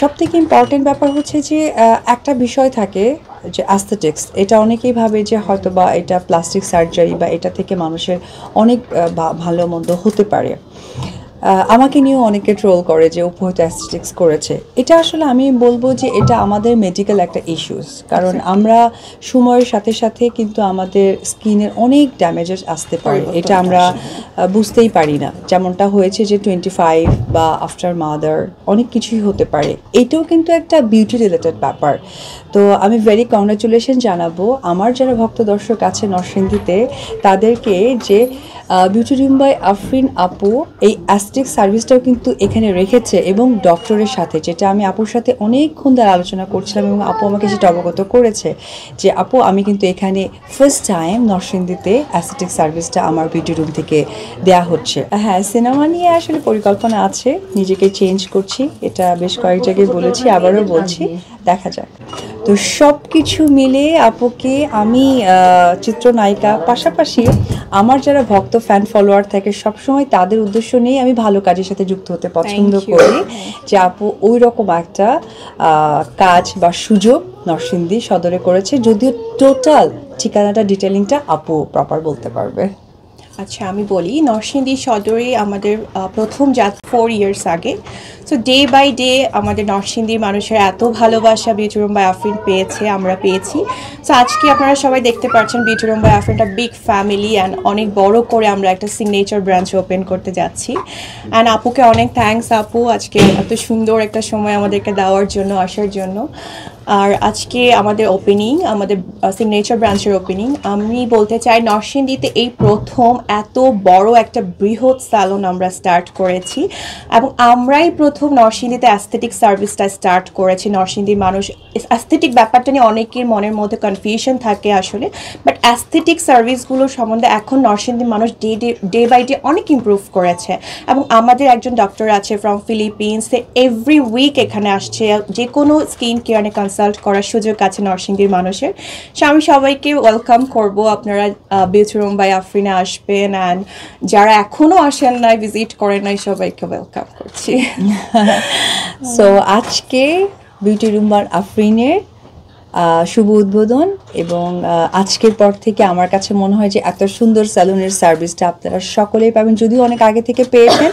সবথেকে ইম্পর্টেন্ট ব্যাপার হচ্ছে যে একটা বিষয় থাকে যে অ্যাস্থেটিক্স, এটা অনেকেই ভাবে যে হয়তো বা এটা প্লাস্টিক সার্জারি বা এটা থেকে মানুষের অনেক ভালো মন্দ হতে পারে। আমাকে নিয়েও অনেকে ট্রোল করে যে অপু হয়তো অ্যাস্থেটিক্স করেছে। এটা আসলে আমি বলবো যে এটা আমাদের মেডিকেল একটা ইস্যুস, কারণ আমরা সময়ের সাথে সাথে কিন্তু আমাদের স্কিনের অনেক ড্যামেজেস আসতে পারে, এটা আমরা বুঝতেই পারি না। যেমনটা হয়েছে যে 25 বা আফটার মাদার অনেক কিছুই হতে পারে, এটাও কিন্তু একটা বিউটি রিলেটেড ব্যাপার। তো আমি ভেরি কংগ্রাচুলেশন জানাবো আমার যারা ভক্ত দর্শক আছে নরসিংদীতে, তাদেরকে যে বিউটি রুম বাই আফরিন আপু এই অ্যাস্থেটিক সার্ভিসটাও কিন্তু এখানে রেখেছে এবং ডক্টরের সাথে, যেটা আমি আপুর সাথে অনেকক্ষণ ধরে আলোচনা করছিলাম এবং আপু আমাকে সেটা অবগত করেছে যে আপু আমি কিন্তু এখানে ফার্স্ট টাইম নরসিংদীতে অ্যাস্থেটিক সার্ভিসটা আমার বিউটি রুম থেকে দেয়া হচ্ছে। হ্যাঁ, সিনেমা নিয়ে আসলে পরিকল্পনা আছে, নিজেকে চেঞ্জ করছি, এটা বেশ কয়েক জায়গায় বলেছি, আবারও বলছি, দেখা যাক। তো সব কিছু মিলে আপুকে আমি চিত্রনায়িকা, পাশাপাশি আমার যারা ভক্ত ফ্যান ফলোয়ার থাকে সবসময় তাদের উদ্দেশ্য নিয়ে আমি ভালো কাজের সাথে যুক্ত হতে পছন্দ করি, যে আপু ওই রকম একটা কাজ বা সুযোগ নরসিংদী সদরে করেছে, যদিও টোটাল ঠিকানাটা ডিটেলিংটা আপু প্রপার বলতে পারবে। আচ্ছা, আমি বলি নরসিংদী সদরে আমাদের প্রথম 4 ইয়ার্স আগে। সো ডে বাই ডে আমাদের নরসিংদীর মানুষের এত ভালোবাসা বিউটি রুম বাই আফরিন পেয়েছে, আমরা পেয়েছি। সো আজকে আপনারা সবাই দেখতে পাচ্ছেন বিউটি রুম বাই আফরিনটা বিগ ফ্যামিলি অ্যান্ড অনেক বড় করে আমরা একটা সিগনেচার ব্রাঞ্চ ওপেন করতে যাচ্ছি। অ্যান্ড আপুকে অনেক থ্যাঙ্কস আপু, আজকে এত সুন্দর একটা সময় আমাদেরকে দেওয়ার জন্য, আসার জন্য। আর আজকে আমাদের ওপেনিং, আমাদের সিগনেচার ব্রাঞ্চের ওপেনিং। আমি বলতে চাই নরসিংদীতে এই প্রথম এত বড় একটা বৃহৎ স্যালন আমরা স্টার্ট করেছি এবং আমরাই প্রথম নরসিংদীতে অ্যাস্থেটিক সার্ভিসটা স্টার্ট করেছি। নরসিংদীর মানুষ অ্যাস্থেটিক ব্যাপারটা নিয়ে অনেকের মনের মধ্যে কনফিউশন থাকে আসলে, বাট অ্যাস্থেটিক সার্ভিসগুলো সম্বন্ধে এখন নরসিংদীর মানুষ ডে বাই ডে অনেক ইমপ্রুভ করেছে। এবং আমাদের একজন ডক্টর আছে ফ্রম ফিলিপিন্স, এভরি উইক এখানে আসছে, যে কোনো স্কিন কেয়ারে কনসাল্ট করার সুযোগ আছে নরসিংদীর মানুষের। সো আমি সবাইকে ওয়েলকাম করব, আপনারা বিউটি রুম বাই আফরিনে আসবেন, অ্যান্ড যারা এখনও আসেন নাই, ভিজিট করেন নাই, সবাইকে ওয়েলকাম করছি। সো আজকে বিউটি রুম বাই আফরিনের শুভ উদ্বোধন, এবং আজকের পর থেকে আমার কাছে মনে হয় যে এত সুন্দর স্যালুনের সার্ভিসটা আপনারা সকলেই পাবেন, যদিও অনেক আগে থেকে পেয়েছেন।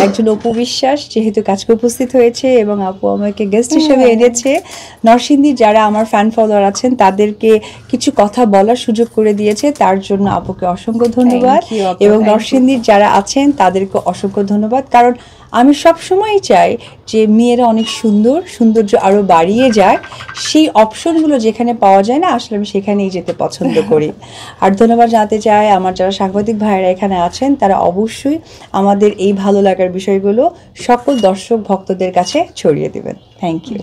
একজন অপু বিশ্বাস যেহেতু কাজকে উপস্থিত হয়েছে এবং আপু আমাকে গেস্ট হিসেবে এনেছে, নরসিংদীর যারা আমার ফ্যান ফলোয়ার আছেন তাদেরকে কিছু কথা বলার সুযোগ করে দিয়েছে, তার জন্য আপুকে অসংখ্য ধন্যবাদ। এবং নরসিংদীর যারা আছেন তাদেরকে অসংখ্য ধন্যবাদ, কারণ আমি সবসময়ই চাই যে মেয়েরা অনেক সুন্দর, সৌন্দর্য আরও বাড়িয়ে যায়, সেই অপশনগুলো যেখানে পাওয়া যায় না, আসলে আমি সেখানেই যেতে পছন্দ করি। আর ধন্যবাদ জানাতে চাই আমার যারা সাংবাদিক ভাইয়েরা এখানে আছেন, তারা অবশ্যই আমাদের এই ভালো লাগার বিষয়গুলো সকল দর্শক ভক্তদের কাছে ছড়িয়ে দেবেন। Thank you.